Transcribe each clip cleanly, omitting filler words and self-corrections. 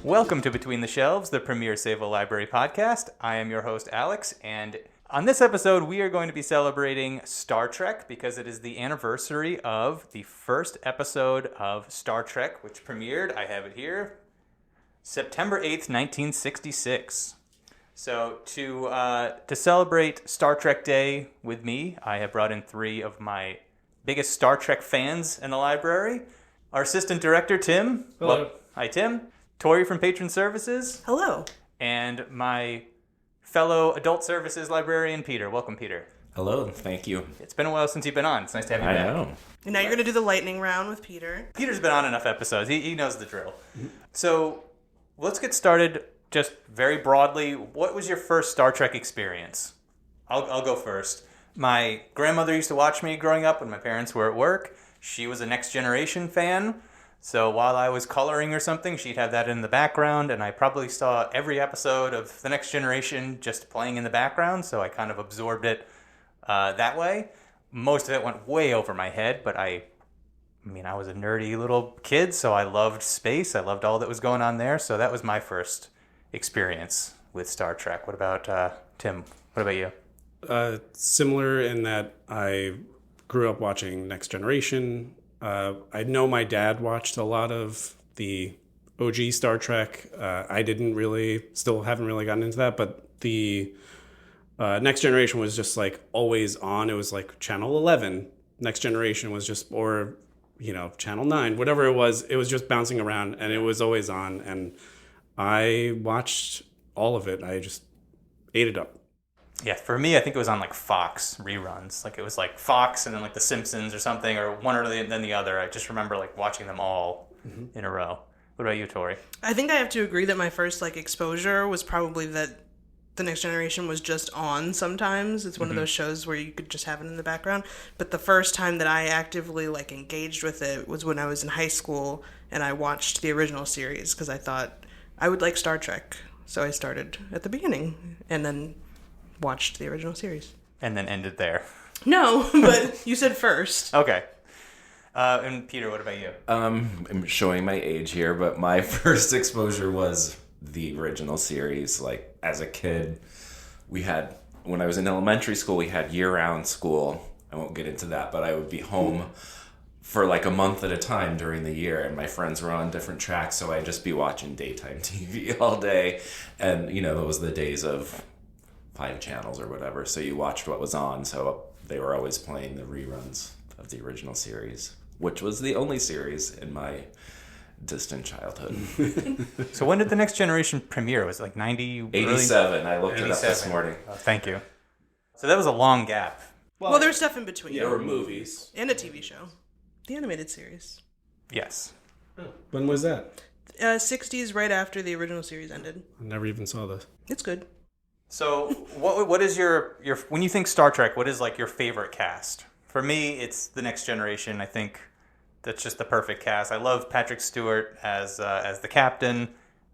Welcome to Between the Shelves, the premier Save-A Library podcast. I am your host, Alex, and on this episode, we are going to be celebrating Star Trek because it is the anniversary of the first episode of Star Trek, which premiered, I have it here, September 8th, 1966. So to celebrate Star Trek Day with me, I have brought in three of my biggest Star Trek fans in the library. Our assistant director, Tim. Hello. Hi, Tim. Tori from Patron Services. Hello. And my fellow adult services librarian, Peter. Welcome, Peter. Hello, thank you. It's been a while since you've been on. It's nice to have you back. I know. And now you're going to do the lightning round with Peter. Peter's been on enough episodes. He knows the drill. So let's get started just very broadly. What was your first Star Trek experience? I'll go first. My grandmother used to watch me growing up when my parents were at work. She was a Next Generation fan. So while I was coloring or something, she'd have that in the background, and I probably saw every episode of The Next Generation just playing in the background, so I kind of absorbed it that way. Most of it went way over my head, but I was a nerdy little kid, so I loved space. I loved all that was going on there, so that was my first experience with Star Trek. What about Tim? What about you? Similar in that I grew up watching Next Generation. I know my dad watched a lot of the OG Star Trek. I haven't really gotten into that, but the Next Generation was just like always on. It was like Channel 11. Next Generation was just, or, Channel 9, whatever it was just bouncing around and it was always on. And I watched all of it. I just ate it up. Yeah, for me, I think it was on like Fox reruns. Like it was like Fox and then like The Simpsons or something, or one or then the other. I just remember like watching them all in a row. What about you, Tori? I think I have to agree that my first exposure was probably that The Next Generation was just on sometimes. It's one of those shows where you could just have it in the background. But the first time that I actively engaged with it was when I was in high school and I watched the original series because I thought I would like Star Trek. So I started at the beginning and then watched the original series. And then ended there. No, but you said first. Okay. And Peter, what about you? I'm showing my age here, but my first exposure was the original series. Like, as a kid, when I was in elementary school, we had year-round school. I won't get into that, but I would be home for a month at a time during the year, and my friends were on different tracks, so I'd just be watching daytime TV all day. And, it was the days of 5 channels or whatever, so you watched what was on, so they were always playing the reruns of the original series, which was the only series in my distant childhood. So when did The Next Generation premiere? Was it 90? 87. I looked it up this morning. Oh, thank you. So that was a long gap. Well, there's stuff in between. There were movies. And a TV show. The animated series. Yes. When was that? 60s, right after the original series ended. I never even saw this. It's good. So what is your when you think Star Trek, what is your favorite cast? For me, it's The Next Generation. I think that's just the perfect cast. I love Patrick Stewart as the captain.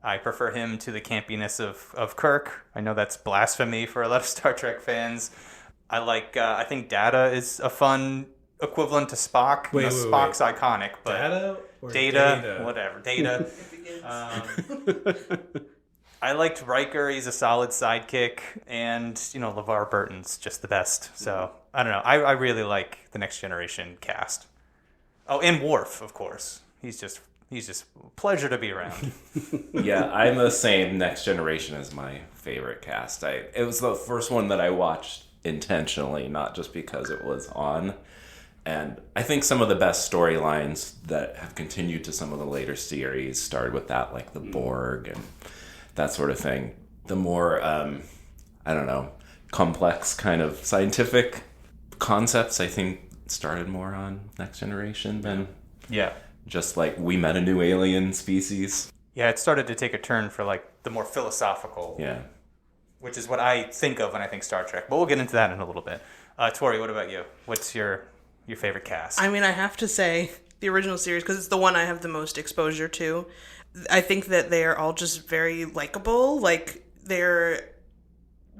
I prefer him to the campiness of Kirk. I know that's blasphemy for a lot of Star Trek fans. I think Data is a fun equivalent to Spock. Spock's iconic, but Data or Data, whatever. Data. I liked Riker. He's a solid sidekick. And, LeVar Burton's just the best. So, I don't know. I really like the Next Generation cast. Oh, and Worf, of course. He's just a pleasure to be around. Yeah, I'm the same. Next Generation is my favorite cast. It was the first one that I watched intentionally, not just because it was on. And I think some of the best storylines that have continued to some of the later series started with that, like the Borg and that sort of thing. The more, complex kind of scientific concepts, I think, started more on Next Generation than just we met a new alien species. Yeah, it started to take a turn for the more philosophical. Yeah. Which is what I think of when I think Star Trek. But we'll get into that in a little bit. Tori, what about you? What's your favorite cast? I have to say the original series because it's the one I have the most exposure to. I think that they are all just very likable. They're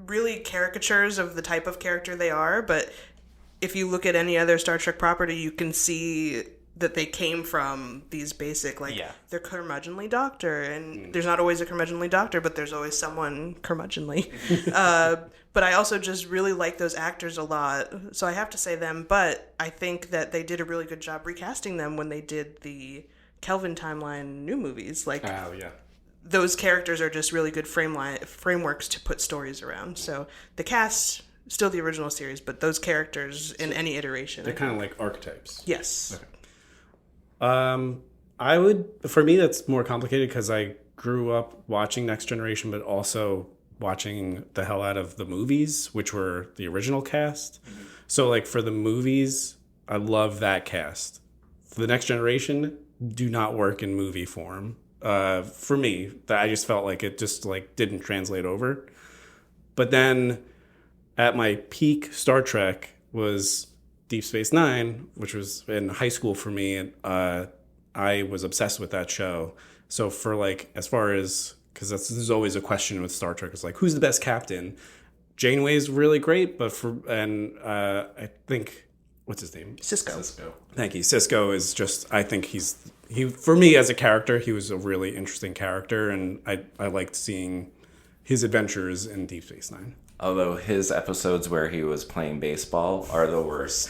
really caricatures of the type of character they are, but if you look at any other Star Trek property, you can see that they came from these basic, like, Yeah. they're curmudgeonly doctor, and there's not always a curmudgeonly doctor, but there's always someone curmudgeonly. But I also just really like those actors a lot, so I have to say them, but I think that they did a really good job recasting them when they did the Kelvin timeline new movies. Like, Oh, yeah. those characters are just really good frameworks to put stories around. So the cast, still the original series, but those characters in any iteration. They're kind of like archetypes. Yes. I would, for me, that's more complicated because I grew up watching Next Generation, but also watching the hell out of the movies, which were the original cast. Mm-hmm. So, like, for the movies, I love that cast. For the Next Generation, do not work in movie form. For me, I just felt like it just, like, didn't translate over. But then, at my peak Star Trek was Deep Space Nine, which was in high school for me, and I was obsessed with that show. So for, like, as far as, because there's always a question with Star Trek, it's like, who's the best captain? Janeway's really great, but I think, what's his name? Cisco. Thank you. Cisco is just, I think he for me as a character, he was a really interesting character, and I liked seeing his adventures in Deep Space Nine. Although his episodes where he was playing baseball are the worst.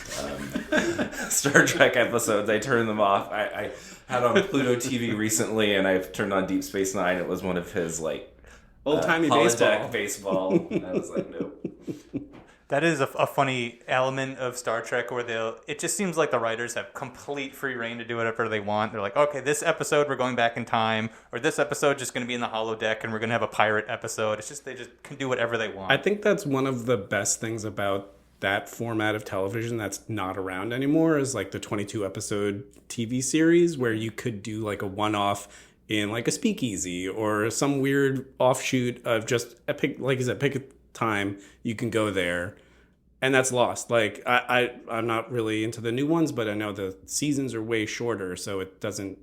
Star Trek episodes, I turned them off. I had on Pluto TV recently, and I've turned on Deep Space Nine. It was one of his, like, old-timey baseball. I was like, nope. That is a funny element of Star Trek where it just seems like the writers have complete free reign to do whatever they want. They're like, okay, this episode we're going back in time, or this episode just going to be in the holodeck and we're going to have a pirate episode. It's just, they just can do whatever they want. I think that's one of the best things about that format of television that's not around anymore is like the 22 episode TV series where you could do like a one-off in like a speakeasy or some weird offshoot of just pick a time you can go there, and that's lost. Like I'm not really into the new ones, but I know the seasons are way shorter, so it doesn't,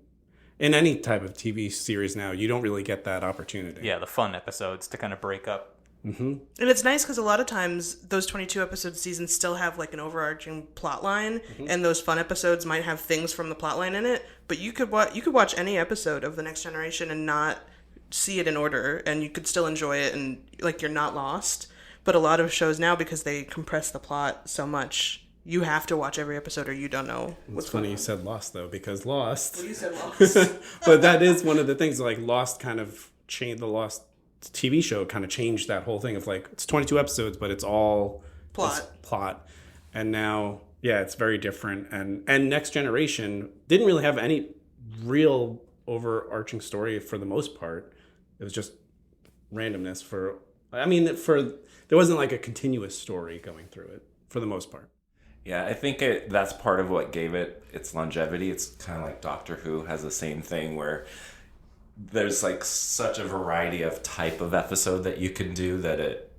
in any type of TV series now, you don't really get that opportunity. Yeah, the fun episodes to kind of break up. Mm-hmm. And it's nice because a lot of times those 22 episode seasons still have like an overarching plot line, and those fun episodes might have things from the plot line in it, but you could watch any episode of The Next Generation and not see it in order, and you could still enjoy it, and like you're not lost. But a lot of shows now, because they compress the plot so much, you have to watch every episode or you don't know what's funny you said Lost though, because Lost, well, you said Lost. but that is one of the things, like Lost kind of changed, the Lost TV show kind of changed that whole thing of like it's 22 episodes but it's all plot, and now it's very different, and Next Generation didn't really have any real overarching story for the most part. It was just randomness there wasn't like a continuous story going through it for the most part. Yeah, I think that's part of what gave it its longevity. It's kind of like Doctor Who has the same thing where there's like such a variety of type of episode that you can do that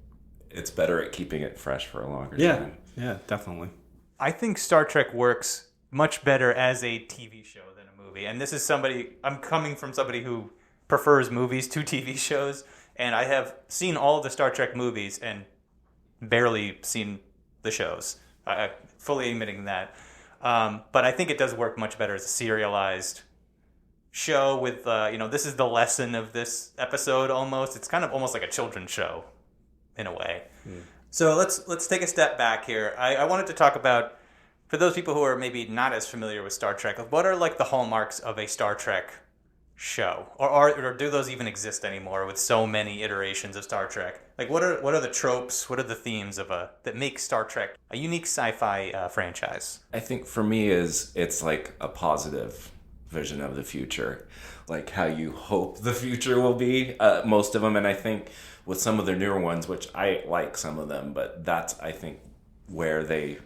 it's better at keeping it fresh for a longer time. Yeah, definitely. I think Star Trek works much better as a TV show than a movie. And this is I'm coming from somebody who prefers movies to TV shows, and I have seen all of the Star Trek movies and barely seen the shows. I fully admitting that. But I think it does work much better as a serialized show with, this is the lesson of this episode almost. It's kind of almost like a children's show in a way. So let's take a step back here. I wanted to talk about, for those people who are maybe not as familiar with Star Trek, what are like the hallmarks of a Star Trek show, or do those even exist anymore with so many iterations of Star Trek? Like what are the tropes, what are the themes of that make Star Trek a unique sci-fi franchise? I think for me it's like a positive vision of the future, like how you hope the future will be, most of them. And I think with some of the newer ones, which I like some of them, but that's I think where they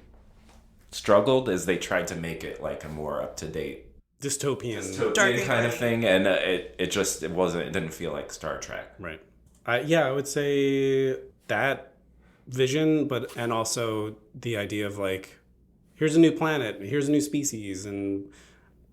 struggled, is they tried to make it like a more up-to-date dystopian kind of thing, and it didn't feel like Star Trek. Right. I would say that vision, and also the idea of like, here's a new planet, here's a new species, and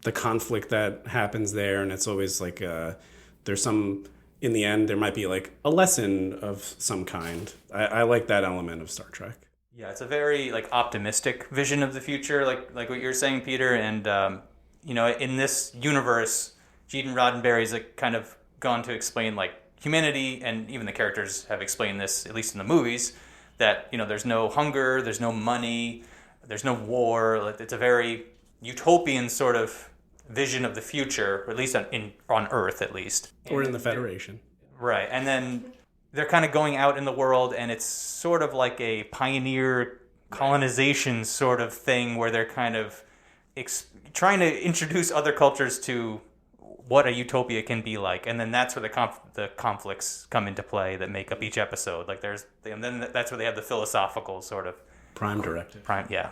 the conflict that happens there, and it's always like there's some, in the end there might be like a lesson of some kind. I like that element of Star Trek. Yeah, it's a very like optimistic vision of the future, like what you're saying, Peter, and in this universe, Gene Roddenberry's kind of gone to explain like humanity, and even the characters have explained this, at least in the movies, that there's no hunger, there's no money, there's no war. It's a very utopian sort of vision of the future, or at least on Earth, at least, or in the Federation. Right, and then they're kind of going out in the world, and it's sort of like a pioneer colonization sort of thing where they're kind of trying to introduce other cultures to what a utopia can be like, and then that's where the conflicts come into play that make up each episode. And then that's where they have the philosophical sort of Prime Directive. Yeah.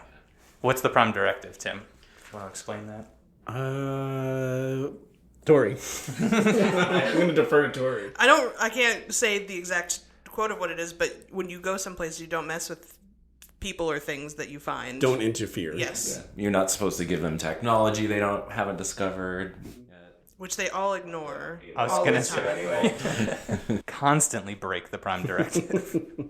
What's the Prime Directive, Tim? Want to explain that? Tory. I'm going to defer to Tory. I can't say the exact quote of what it is, but when you go someplace, you don't mess with people or things that you find. Don't interfere. Yes. Yeah. You're not supposed to give them technology they haven't discovered yet. Which they all ignore. I was going to say, constantly break the Prime Directive.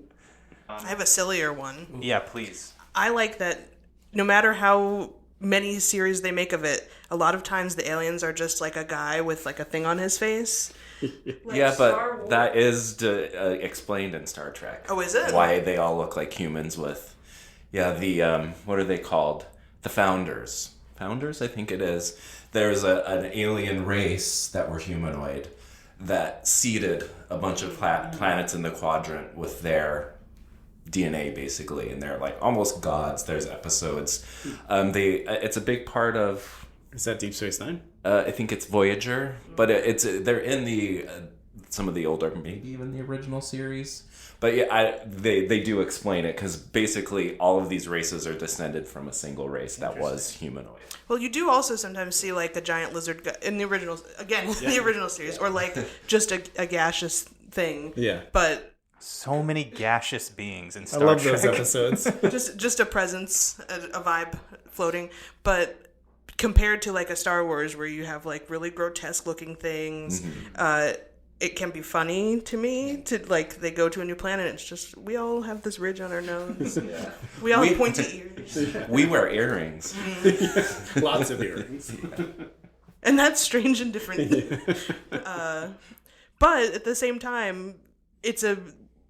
I have a sillier one. Yeah, please. I like that no matter how many series they make of it, a lot of times the aliens are just like a guy with like a thing on his face. Yeah, but that is explained in Star Trek. Oh, is it? Why they all look like humans with... Yeah, the, what are they called? The Founders. Founders, I think it is. There's an alien race that were humanoid that seeded a bunch of planets in the quadrant with their DNA, basically, and they're like almost gods. There's episodes. It's a big part of... Is that Deep Space Nine? I think it's Voyager, but they're in the some of the older, maybe even the original series. But yeah, they do explain it, because basically all of these races are descended from a single race that was humanoid. Well, you do also sometimes see like a giant lizard guy in the original, the original series, or like just a gaseous thing. Yeah. But so many gaseous beings in Star Trek. I love Trek. those episodes. just a presence, a vibe floating. But compared to like a Star Wars where you have like really grotesque looking things, it can be funny to me to like they go to a new planet. It's just we all have this ridge on our nose. Yeah. We all have pointy ears. We wear earrings. Lots of earrings. And that's strange and different. But at the same time, it's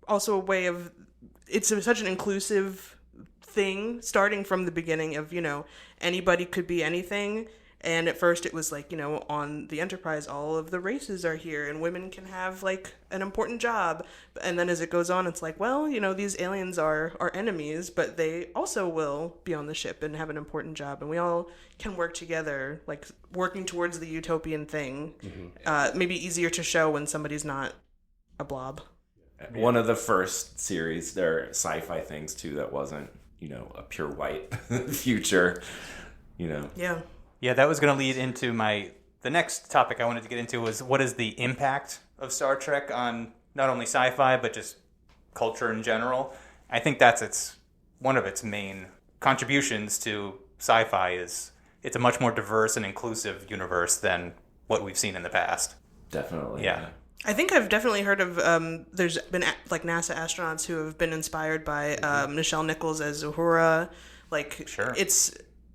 also a way of such an inclusive thing, starting from the beginning of anybody could be anything. And at first it was like, on the Enterprise, all of the races are here and women can have like an important job. And then as it goes on, it's like, well, these aliens are our enemies, but they also will be on the ship and have an important job. And we all can work together, like working towards the utopian thing. Mm-hmm. Maybe easier to show when somebody's not a blob. One of the first series, there are sci-fi things too that wasn't, a pure white future, Yeah. Yeah, that was going to lead into the next topic I wanted to get into was what is the impact of Star Trek on not only sci-fi, but just culture in general. I think that's one of its main contributions to sci-fi is it's a much more diverse and inclusive universe than what we've seen in the past. Definitely. Yeah. I think I've definitely heard of, there's been like NASA astronauts who have been inspired by Nichelle Nichols as Uhura. Like, sure. It's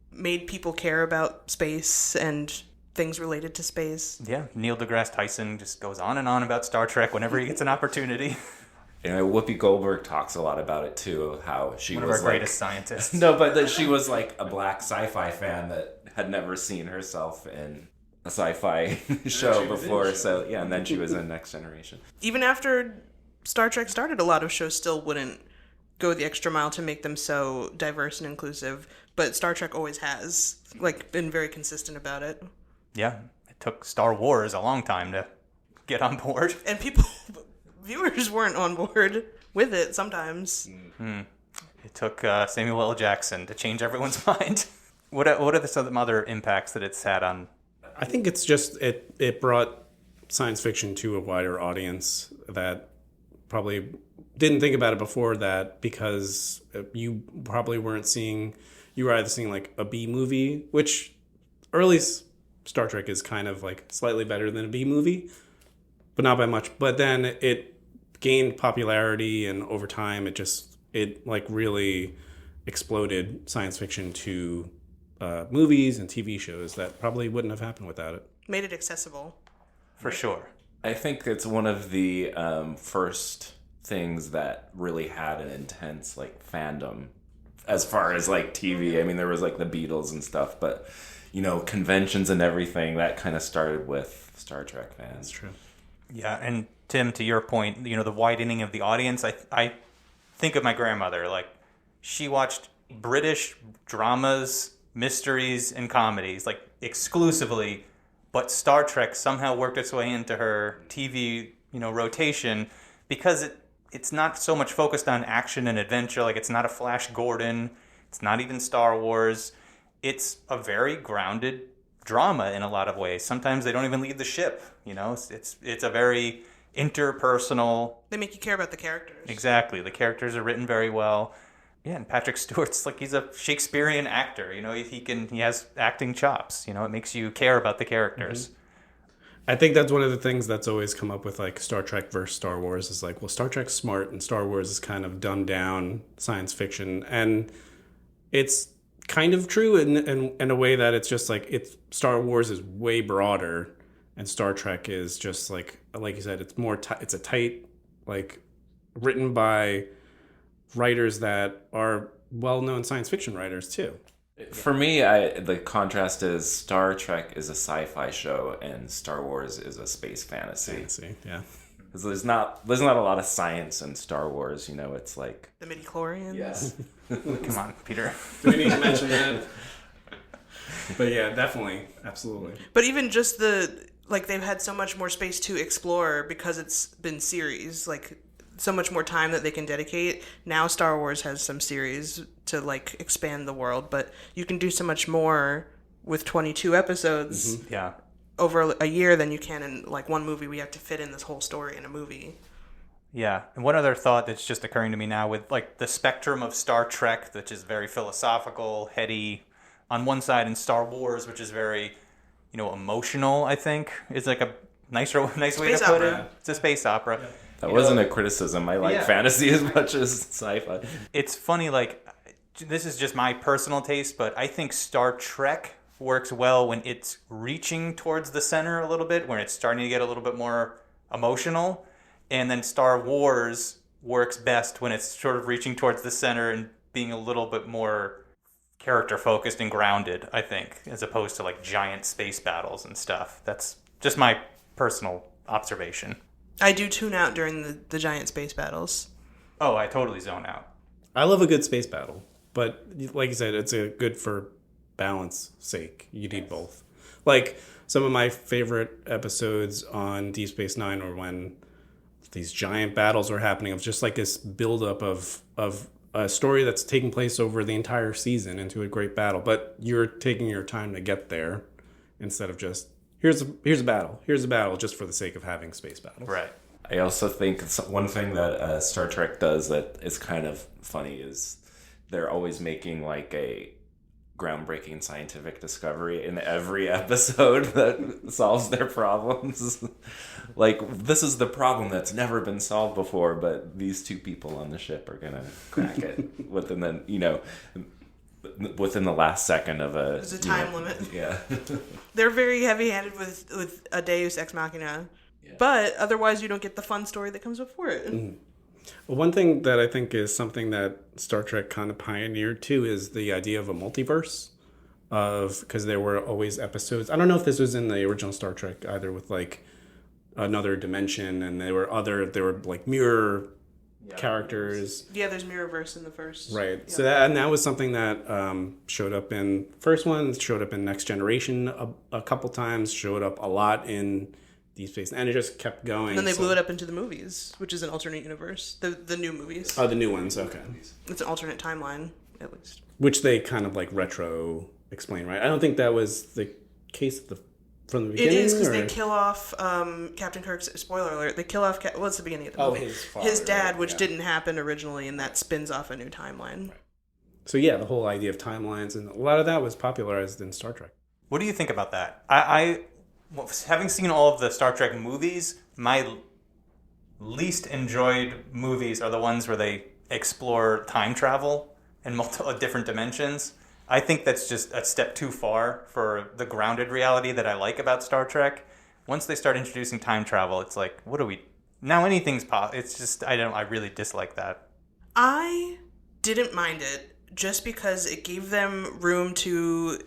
made people care about space and things related to space. Yeah, Neil deGrasse Tyson just goes on and on about Star Trek whenever he gets an opportunity. Whoopi Goldberg talks a lot about it too, how she one was of our greatest scientists. No, but that she was like a black sci-fi fan that had never seen herself in a sci-fi show before. So yeah, and then she was in Next Generation. Even after Star Trek started, a lot of shows still wouldn't go the extra mile to make them so diverse and inclusive. But Star Trek always has like been very consistent about it. Yeah, it took Star Wars a long time to get on board. And viewers weren't on board with it sometimes. Mm-hmm. It took Samuel L. Jackson to change everyone's mind. What are some other impacts that it's had on? I think it's just it brought science fiction to a wider audience that probably didn't think about it before that, because you probably weren't seeing... You were either seeing like a B movie, which early Star Trek is kind of like slightly better than a B movie, but not by much. But then it gained popularity, and over time it like really exploded science fiction to movies and TV shows that probably wouldn't have happened without it. Made it accessible. For sure. I think it's one of the first things that really had an intense like fandom as far as like TV. I mean, there was like the Beatles and stuff, but conventions and everything that kind of started with Star Trek fans. That's true. Yeah, and Tim, to your point, the widening of the audience, I think of my grandmother. Like, she watched British dramas, mysteries, and comedies, like, exclusively, but Star Trek somehow worked its way into her TV, rotation, because it's not so much focused on action and adventure. Like, it's not a Flash Gordon, it's not even Star Wars. It's a very grounded drama in a lot of ways. Sometimes they don't even leave the ship, It's a very interpersonal. They make you care about the characters. Exactly. The characters are written very well. Yeah, and Patrick Stewart's like, he's a Shakespearean actor, he has acting chops, it makes you care about the characters. I think that's one of the things that's always come up with like Star Trek versus Star Wars is like, well, Star Trek's smart and Star Wars is kind of dumbed down science fiction. And it's kind of true in a way that it's just like Star Wars is way broader and Star Trek is just like you said, it's more it's a tight, like, written by writers that are well-known science fiction writers too. For me, the contrast is Star Trek is a sci-fi show and Star Wars is a space fantasy. Yeah. Because there's not a lot of science in Star Wars. It's like The midichlorians. yes. Come on, Peter. Do we need to mention that? But yeah, definitely, absolutely. But even just they've had so much more space to explore because it's been series, like so much more time that they can dedicate. Now Star Wars has some series to like expand the world, but you can do so much more with 22 episodes Yeah. over a year than you can in like one movie. We have to fit in this whole story in a movie. Yeah, and one other thought that's just occurring to me now with like the spectrum of Star Trek, which is very philosophical, heady, on one side, and Star Wars, which is very, emotional. I think is like a nice way Space to put opera. it. It's a space opera. Yeah. That wasn't a criticism. I like fantasy as much as sci-fi. It's funny, like, this is just my personal taste, but I think Star Trek works well when it's reaching towards the center a little bit, when it's starting to get a little bit more emotional. And then Star Wars works best when it's sort of reaching towards the center and being a little bit more character focused and grounded, I think, as opposed to like giant space battles and stuff. That's just my personal observation. I do tune out during the giant space battles. Oh, I totally zone out. I love a good space battle, but like you said, it's a good for balance sake. You need both. Like some of my favorite episodes on Deep Space Nine were when these giant battles were happening of just like this buildup of a story that's taking place over the entire season into a great battle, but you're taking your time to get there instead of just here's a battle just for the sake of having space battles. Right. I also think one thing that Star Trek does that is kind of funny is they're always making like a groundbreaking scientific discovery in every episode that solves their problems. Like, this is the problem that's never been solved before, but these two people on the ship are gonna crack it within the last second of a... There's a time limit. Yeah. They're very heavy-handed with a Deus Ex Machina. Yeah. But otherwise you don't get the fun story that comes before it. Mm-hmm. Well, one thing that I think is something that Star Trek kind of pioneered too is the idea of a multiverse, because there were always episodes. I don't know if this was in the original Star Trek either, with like another dimension, and there were like mirror characters. Yeah, there's Mirrorverse in the first. Right. Yeah. So that was something that showed up in first one, showed up in Next Generation a couple times, showed up a lot in Deep Space, and it just kept going. And then they blew it up into the movies, which is an alternate universe. The new movies. Oh, the new ones. Okay. It's an alternate timeline, at least. Which they kind of like retro explain, right? I don't think that was the case from the beginning. It is, because they kill off Captain Kirk's. Spoiler alert! They kill off. It's the beginning of the movie. His dad, which didn't happen originally, and that spins off a new timeline. Right. So yeah, the whole idea of timelines and a lot of that was popularized in Star Trek. What do you think about that? I having seen all of the Star Trek movies, my least enjoyed movies are the ones where they explore time travel and multiple different dimensions. I think that's just a step too far for the grounded reality that I like about Star Trek. Once they start introducing time travel, it's like, what are we... Now anything's possible. It's just, I really dislike that. I didn't mind it just because it gave them room to...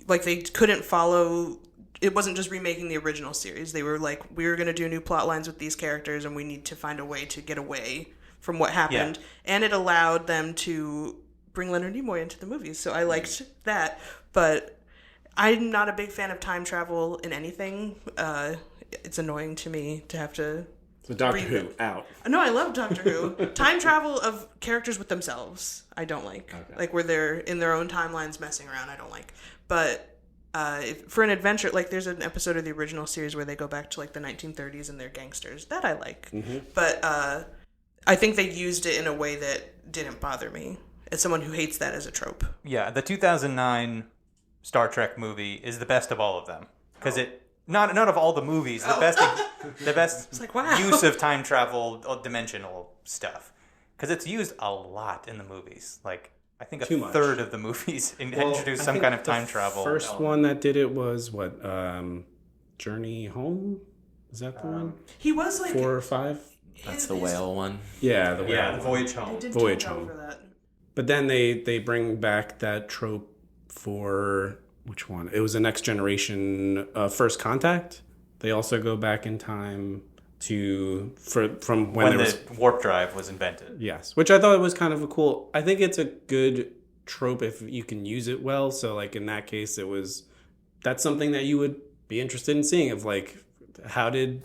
Like, they couldn't follow... It wasn't just remaking the original series. They were like, we're going to do new plot lines with these characters, and we need to find a way to get away from what happened. Yeah. And it allowed them to bring Leonard Nimoy into the movies. So I liked that. But I'm not a big fan of time travel in anything. It's annoying to me to have to... So Doctor Who, out. No, I love Doctor Who. Time travel of characters with themselves, I don't like. Okay. Like, where they're in their own timelines messing around, I don't like. But... for an adventure, like there's an episode of the original series where they go back to like the 1930s and they're gangsters. That I like. Mm-hmm. But I think they used it in a way that didn't bother me as someone who hates that as a trope. Yeah, the 2009 Star Trek movie is the best of all of them. Because not of all the movies, the best like, wow. use of time travel, dimensional stuff. Because it's used a lot in the movies. Like, I think a third of the movies introduced some kind of time travel. The first one that did it was what? Journey Home? Is that the one? He was like 4 or 5. That's the whale one. Yeah, the whale. Yeah, Voyage Home. Voyage Home. For that. But then they bring back that trope for which one? It was the Next Generation, First Contact. They also go back in time from when the warp drive was invented. Yes, which I thought was kind of a cool. I think it's a good trope if you can use it well. So like in that case, that's something that you would be interested in seeing. Of like, how did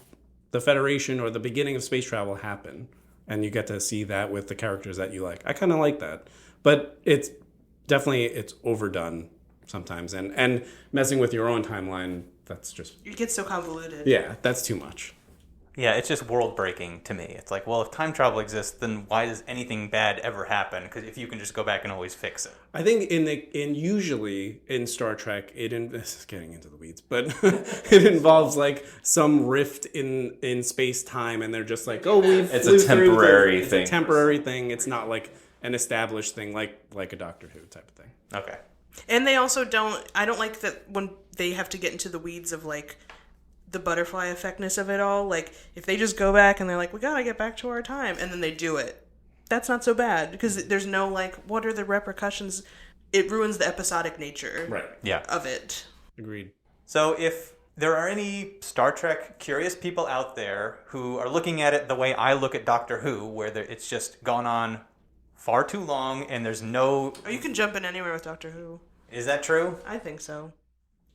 the Federation or the beginning of space travel happen? And you get to see that with the characters that you like. I kind of like that, but it's overdone sometimes, and messing with your own timeline. That's just it gets so convoluted. Yeah, that's too much. Yeah, it's just world-breaking to me. It's like, well, if time travel exists, then why does anything bad ever happen? Because if you can just go back and always fix it. I think usually in Star Trek, this is getting into the weeds, but it involves like some rift in space-time, and they're just like, oh, it's a temporary thing. It's a temporary thing. It's not like an established thing like a Doctor Who type of thing. Okay. And they also I don't like that when they have to get into the weeds of like, the butterfly effectness of it all. Like, if they just go back and they're like, we gotta get back to our time, and then they do it, that's not so bad, because there's no like, what are the repercussions? It ruins the episodic nature of it. Agreed. So if there are any Star Trek curious people out there who are looking at it the way I look at Doctor Who, where it's just gone on far too long and there's no... Oh, you can jump in anywhere with Doctor Who. Is that true? I think so.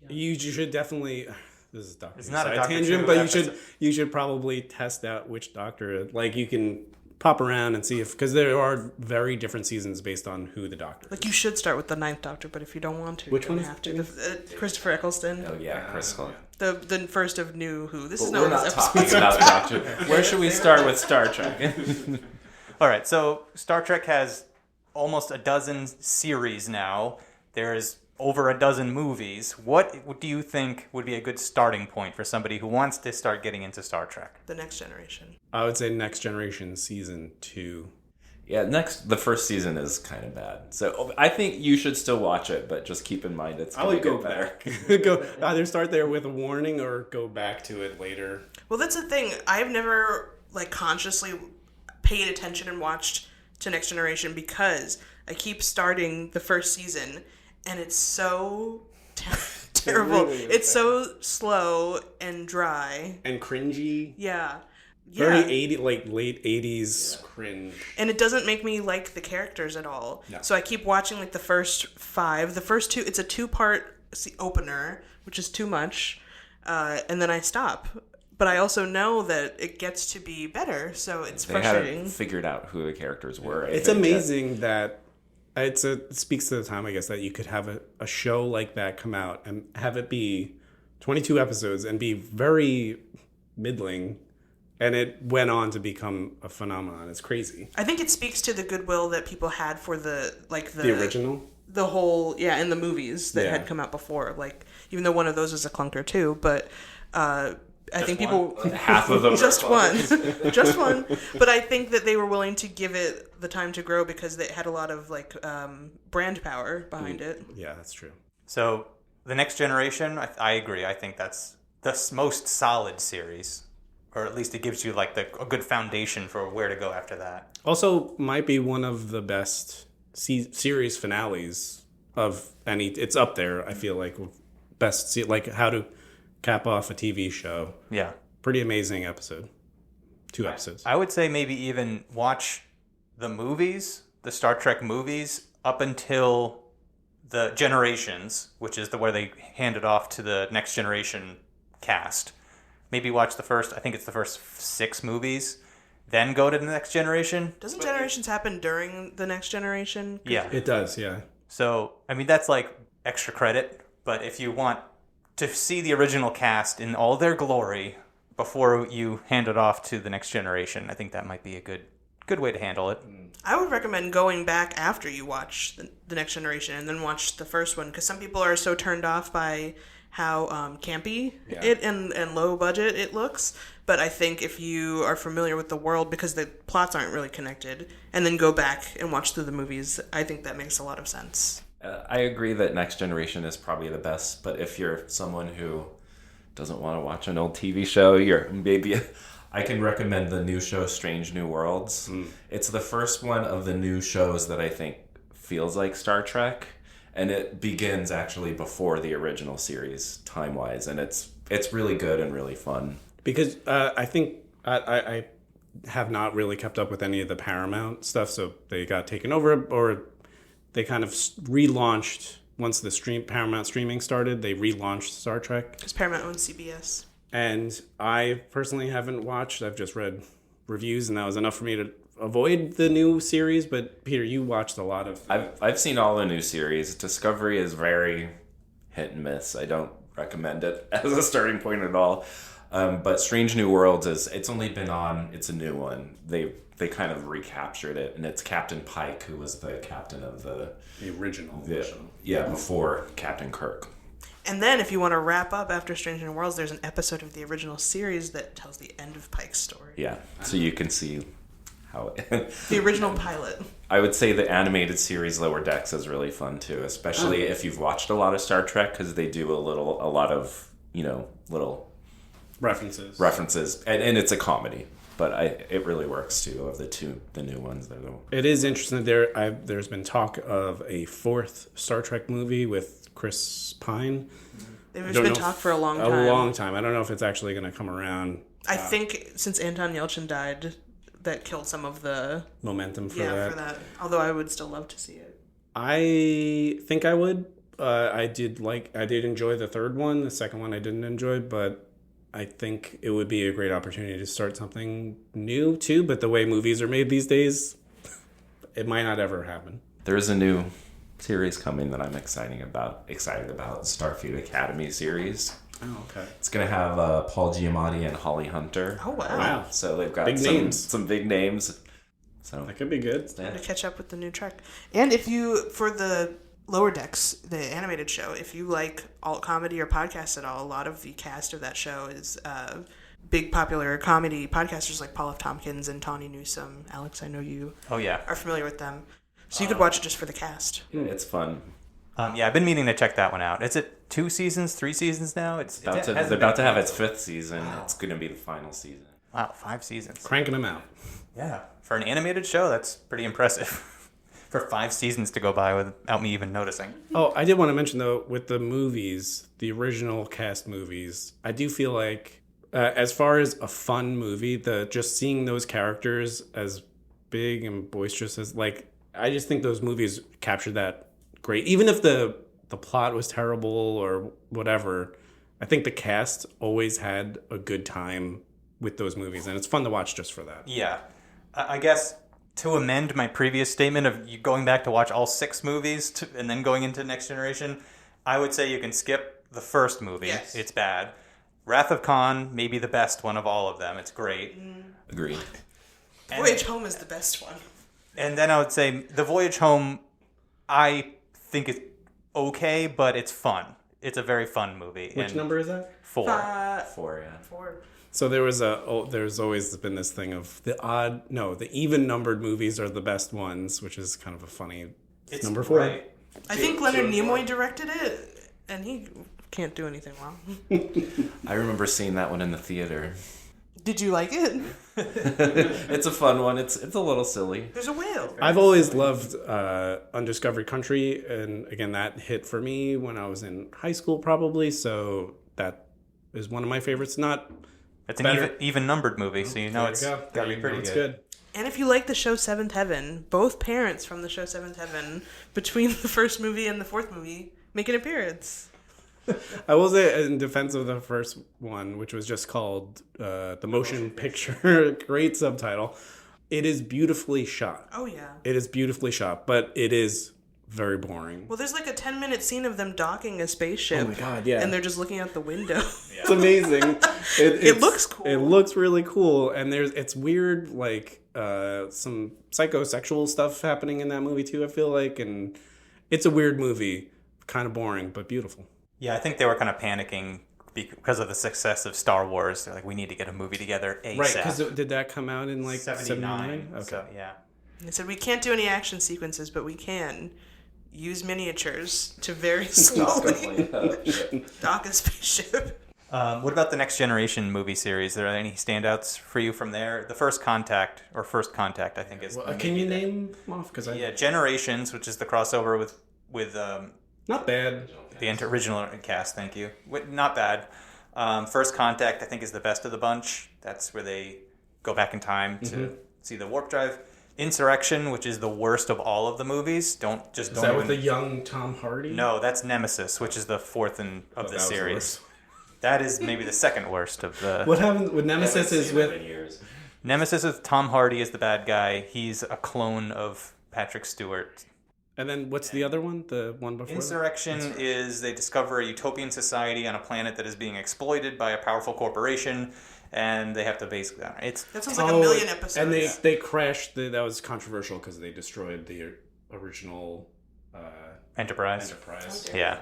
You should definitely... This is Doctor It's Who not a Doctor tangent, Who but episode. you should probably test out which Doctor. Like, you can pop around and see because there are very different seasons based on who the Doctor is. Like, you should start with the 9th Doctor, but if you don't want to, which you don't one have to. Christopher Eccleston. Oh yeah, Chris. The first of New Who. This But is we're not not this talking episode. about Doctor. Where should we start with Star Trek? All right, so Star Trek has almost a dozen series now. There's over a dozen movies. What do you think would be a good starting point for somebody who wants to start getting into Star Trek? The Next Generation. I would say Next Generation Season 2. Yeah, the first season is kind of bad. So I think you should still watch it, but just keep in mind it's I would go better. back. Go either start there with a warning or go back to it later. Well, that's the thing. I've never like consciously paid attention and watched to Next Generation because I keep starting the first season and it's so terrible. Really it's so slow and dry and cringy. Yeah. Very 80, like late 80s cringe. And it doesn't make me like the characters at all. No. So I keep watching like the first 5. The first 2, it's a 2-part opener, which is too much. And then I stop. But I also know that it gets to be better, so it's frustrating. They hadn't figured out who the characters were. It's amazing that it speaks to the time, I guess, that you could have a show like that come out and have it be 22 episodes and be very middling. And it went on to become a phenomenon. It's crazy. I think it speaks to the goodwill that people had for the original? The whole, yeah, and the movies that had come out before. Like, even though one of those is a clunker too, but I think people half of them just one, just one. But I think that they were willing to give it the time to grow because they had a lot of like brand power behind it. Yeah, that's true. So the Next Generation, I agree. I think that's the most solid series, or at least it gives you like a good foundation for where to go after that. Also, might be one of the best series finales of any. It's up there. I feel like best like how to cap off a TV show. Yeah, pretty amazing episode. 2 episodes. I would say maybe even watch the movies, the Star Trek movies, up until the Generations, which is where they hand it off to the Next Generation cast. Maybe watch the first 6 movies, then go to the Next Generation. Doesn't Generations happen during the Next Generation? Yeah. It does, yeah. So, I mean, that's like extra credit, but if you want to see the original cast in all their glory before you hand it off to the Next Generation, I think that might be a good way to handle it. I would recommend going back after you watch the Next Generation and then watch the first one, because some people are so turned off by how campy it and low budget it looks. But I think if you are familiar with the world, because the plots aren't really connected, and then go back and watch through the movies, I think that makes a lot of sense. I agree that Next Generation is probably the best, but if you're someone who doesn't want to watch an old TV show, I can recommend the new show Strange New Worlds. It's the first one of the new shows that I think feels like Star Trek, and it begins actually before the original series time-wise, and it's really good and really fun. Because I think I have not really kept up with any of the Paramount stuff, so they got taken over, or they kind of relaunched once the Paramount streaming started. They relaunched Star Trek. Because Paramount owns CBS. And I personally haven't watched. I've just read reviews, and that was enough for me to avoid the new series. But Peter, you watched a lot of. I've seen all the new series. Discovery is very hit and miss. I don't recommend it as a starting point at all. But Strange New Worlds it's only been on. It's a new one. They kind of recaptured it, and it's Captain Pike, who was the captain of the original show. Yeah, before Captain Kirk. And then if you want to wrap up after Strange New Worlds, there's an episode of the original series that tells the end of Pike's story. Yeah, so you can see how the original pilot. I would say the animated series Lower Decks is really fun too, especially if you've watched a lot of Star Trek, because they do a lot of little references, and it's a comedy. But it really works too. Of the new ones, it is interesting. There's been talk of a 4th Star Trek movie with Chris Pine. There's been talk for a long time. A long time. I don't know if it's actually going to come around. I think since Anton Yelchin died, that killed some of the momentum for that. Although I would still love to see it. I think I would. I did enjoy the 3rd one. The 2nd one I didn't enjoy, but I think it would be a great opportunity to start something new too. But the way movies are made these days, it might not ever happen. There is a new series coming that I'm excited about. Starfleet Academy series. Oh, okay. It's gonna have Paul Giamatti and Holly Hunter. Oh wow! So they've got some big names. So that could be good. Time to catch up with the new Trek. And if you, for the Lower Decks, the animated show, if you like alt comedy or podcasts at all, a lot of the cast of that show is big popular comedy podcasters like Paul F. Tompkins and Tawny Newsome. Alex, I know you are familiar with them. So you could watch it just for the cast. It's fun. I've been meaning to check that one out. Is it 2 seasons, 3 seasons now? They're about to have its 5th season. Wow. It's going to be the final season. Wow, 5 seasons. Cranking them out. Yeah. For an animated show, that's pretty impressive. For 5 seasons to go by without me even noticing. Oh, I did want to mention, though, with the movies, the original cast movies, I do feel like, as far as a fun movie, just seeing those characters as big and boisterous as, I just think those movies captured that great. Even if the plot was terrible or whatever, I think the cast always had a good time with those movies, and it's fun to watch just for that. Yeah. I guess to amend my previous statement of you going back to watch all 6 movies and then going into Next Generation, I would say you can skip the first movie. Yes. It's bad. Wrath of Khan may be the best one of all of them. It's great. Agreed. Voyage Home is the best one. And then I would say The Voyage Home, I think it's okay, but it's fun. It's a very fun movie. Which number is that? 4. 4, yeah. 4. So there's always been this thing of the even numbered movies are the best ones, which is kind of a funny. It's number 4. Right. I think Leonard Nimoy directed it, and he can't do anything wrong. I remember seeing that one in the theater. Did you like it? It's a fun one. It's a little silly. There's a whale. I've always loved Undiscovered Country, and again, that hit for me when I was in high school, probably. So that is one of my favorites. It's an even numbered movie, so you know it's got to be pretty good. And if you like the show Seventh Heaven, both parents from the show Seventh Heaven, between the first movie and the fourth movie, make an appearance. I will say, in defense of the first one, which was just called The Motion Picture, great subtitle, it is beautifully shot. Oh, yeah. It is beautifully shot, but it is very boring. Well, there's like a 10-minute scene of them docking a spaceship. Oh my God, yeah. And they're just looking out the window. It's amazing. It looks cool. It looks really cool, and it's weird, like some psychosexual stuff happening in that movie too, I feel like, and it's a weird movie, kind of boring, but beautiful. Yeah, I think they were kind of panicking because of the success of Star Wars. They're like, we need to get a movie together ASAP. Right, because did that come out in like 79? Okay. So, yeah. They said, we can't do any action sequences, but we can use miniatures to very slowly dock a spaceship. What about the Next Generation movie series? Are there any standouts for you from there? The First Contact, I think is. Well, can you name them off? Yeah, Generations, which is the crossover with not bad. The original cast. Thank you. Not bad. First Contact, I think, is the best of the bunch. That's where they go back in time to see the warp drive. Insurrection, which is the worst of all of the movies. Is that with the young Tom Hardy? No, that's Nemesis, which is the fourth of the series. That is maybe the second worst of the... What happened with Nemesis is with... Nemesis is Tom Hardy is the bad guy. He's a clone of Patrick Stewart. And then what's the other one? The one before Insurrection is they discover a utopian society on a planet that is being exploited by a powerful corporation, and they have to basically... That sounds like a million episodes. And they crashed... that was controversial because they destroyed the original... Enterprise. Okay.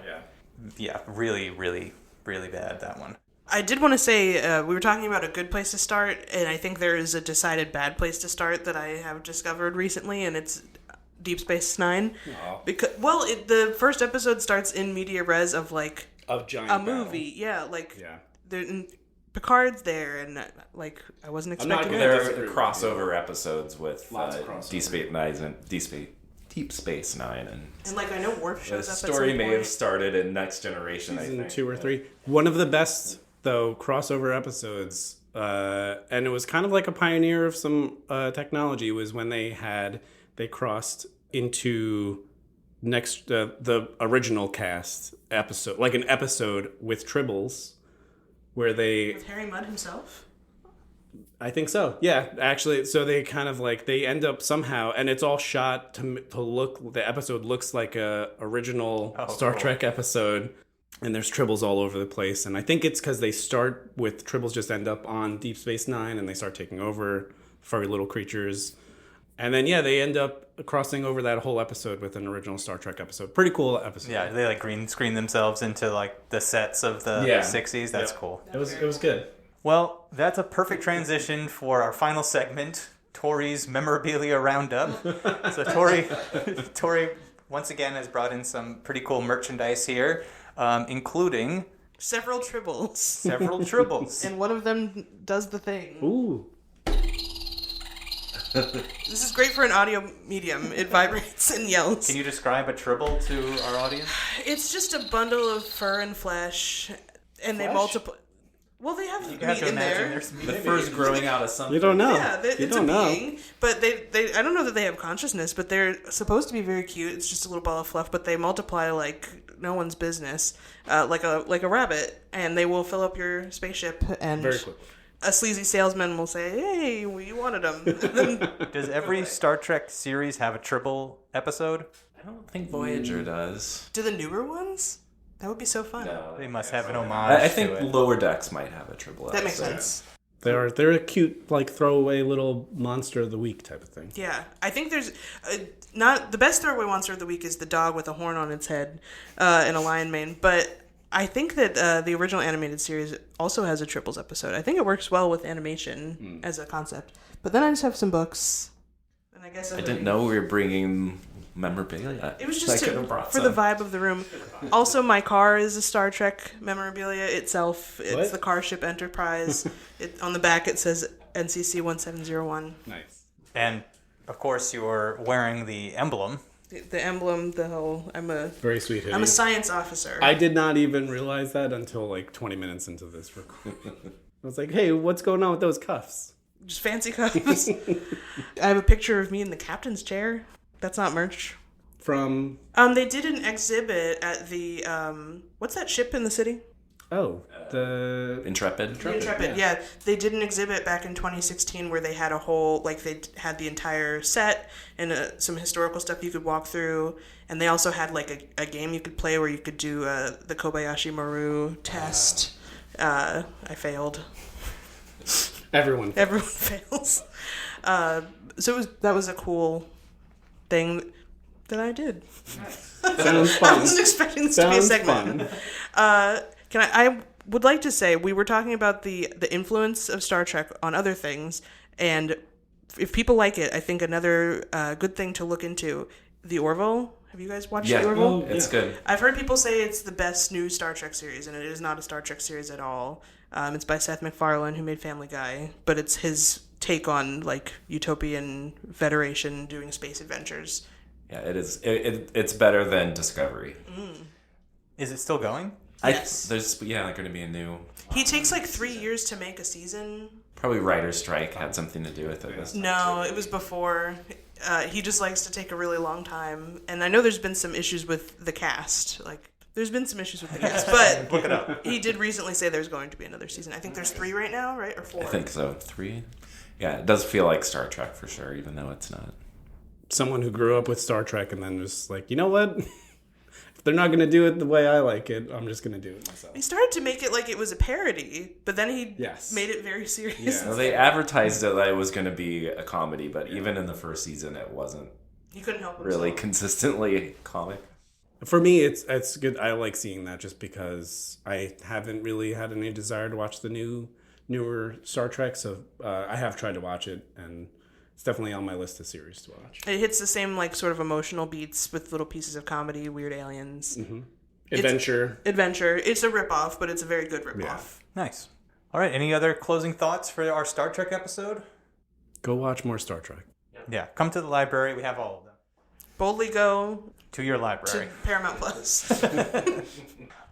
Yeah, really, really... really bad, that one. I did want to say, we were talking about a good place to start, and I think there is a decided bad place to start that I have discovered recently, and it's Deep Space Nine. Oh. Because the first episode starts in media res of like a movie, Picard's there, and I wasn't expecting it. There are crossover episodes with Deep Space Nine, and I know Warp shows up. The story may have started in Next Generation, season 2 or 3. One of the best though crossover episodes, and it was kind of like a pioneer of some technology. Was when they crossed into the original cast episode, like an episode with Tribbles, where with Harry Mudd himself. I think so. Yeah, actually, so they kind of they end up somehow, and it's all shot to look. The episode looks like a original Star Trek episode, and there's Tribbles all over the place. And I think it's because they start with Tribbles just end up on Deep Space Nine, and they start taking over furry little creatures, and then they end up crossing over that whole episode with an original Star Trek episode. Pretty cool episode. Yeah, they green screen themselves into the sets of the 60s. That's cool. It was good. Well, that's a perfect transition for our final segment, Tory's Memorabilia Roundup. So Tory once again has brought in some pretty cool merchandise here, including... Several Tribbles. And one of them does the thing. Ooh. This is great for an audio medium. It vibrates and yells. Can you describe a Tribble to our audience? It's just a bundle of fur and flesh, and they multiply... Well, they have meat in there. The fur's growing out of something. You don't know. Yeah, it's a being. But I don't know that they have consciousness, but they're supposed to be very cute. It's just a little ball of fluff, but they multiply like no one's business, like a rabbit, and they will fill up your spaceship. And very quick. A sleazy salesman will say, "Hey, we wanted them." Does every Star Trek series have a Tribble episode? I don't think Voyager does. Do the newer ones? That would be so fun. No, they must have an homage. I think Lower Decks might have a Tribble episode. That makes sense. They're a cute throwaway little monster of the week type of thing. Yeah, I think there's not the best throwaway monster of the week is the dog with a horn on its head and a lion mane, but I think that the original animated series also has a triples episode. I think it works well with animation as a concept. But then I just have some books. And I guess I didn't know we were bringing memorabilia. it was just I could have brought for the some. vibe of the room. Also, my car is a Star Trek memorabilia itself. It's What? the car ship Enterprise. On the back it says NCC 1701. Nice. And of course, you're wearing the emblem. The emblem, the whole. Very sweet. I'm a science officer. I did not even realize that until like 20 minutes into this record. I was like, hey, what's going on with those cuffs? Just fancy cuffs. I have a picture of me in the captain's chair. That's not merch. From, They did an exhibit at the what's that ship in the city? the Intrepid. The Intrepid. Yeah, they did an exhibit back in 2016 where they had a whole they had the entire set and some historical stuff you could walk through, and they also had like a game you could play where you could do the Kobayashi Maru test. I failed. Everyone. Everyone fails. So that was a cool thing that I did. Sounds I fun. wasn't expecting this to be a Sounds segment. fun. I would like to say we were talking about the influence of Star Trek on other things, and if people like it, I think another good thing to look into, The Orville. Have you guys watched Yeah, The Orville? it's good. I've heard people say it's the best new Star Trek series, and it is not a Star Trek series at all. It's by Seth MacFarlane, who made Family Guy, but it's his take on like utopian Federation doing space adventures. Yeah, it is. It's better than Discovery. Is it still going? Yes. There's going to be a new. He takes like 3 years to make a season. Probably writer's strike had something to do with it. This No, it was before. He just likes to take a really long time. And I know there's been some issues with the cast. There's been some issues with the cast. But Look it up. he did recently say there's going to be another season. I think there's 3 right now, right? Or 4? I think so. 3. Yeah, it does feel like Star Trek for sure, even though it's not. Someone who grew up with Star Trek and then was like, you know what? If they're not going to do it the way I like it, I'm just going to do it myself. He started to make it like it was a parody, but then he Yes. made it very serious. Yeah. Well, they advertised it that it was going to be a comedy, but even in the first season, it wasn't He couldn't help himself. really consistently comic. For me, it's good. I like seeing that just because I haven't really had any desire to watch the newer Star Trek, so I have tried to watch it, and it's definitely on my list of series to watch. It hits the same sort of emotional beats with little pieces of comedy, weird aliens. Mm-hmm. Adventure. It's a ripoff, but it's a very good ripoff. Yeah. Nice. All right. Any other closing thoughts for our Star Trek episode? Go watch more Star Trek. Yeah. Come to the library. We have all of them. Boldly go To your to library. Paramount Plus.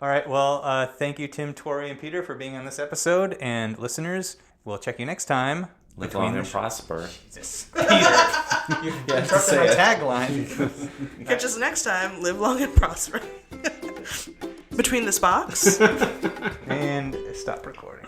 All right. Well, thank you, Tim, Tori, and Peter for being on this episode. And listeners, we'll check you next time. Live long and prosper. Peter, you interrupted my tagline. Catch us next time. Live long and prosper. Between the Spocks. And stop recording.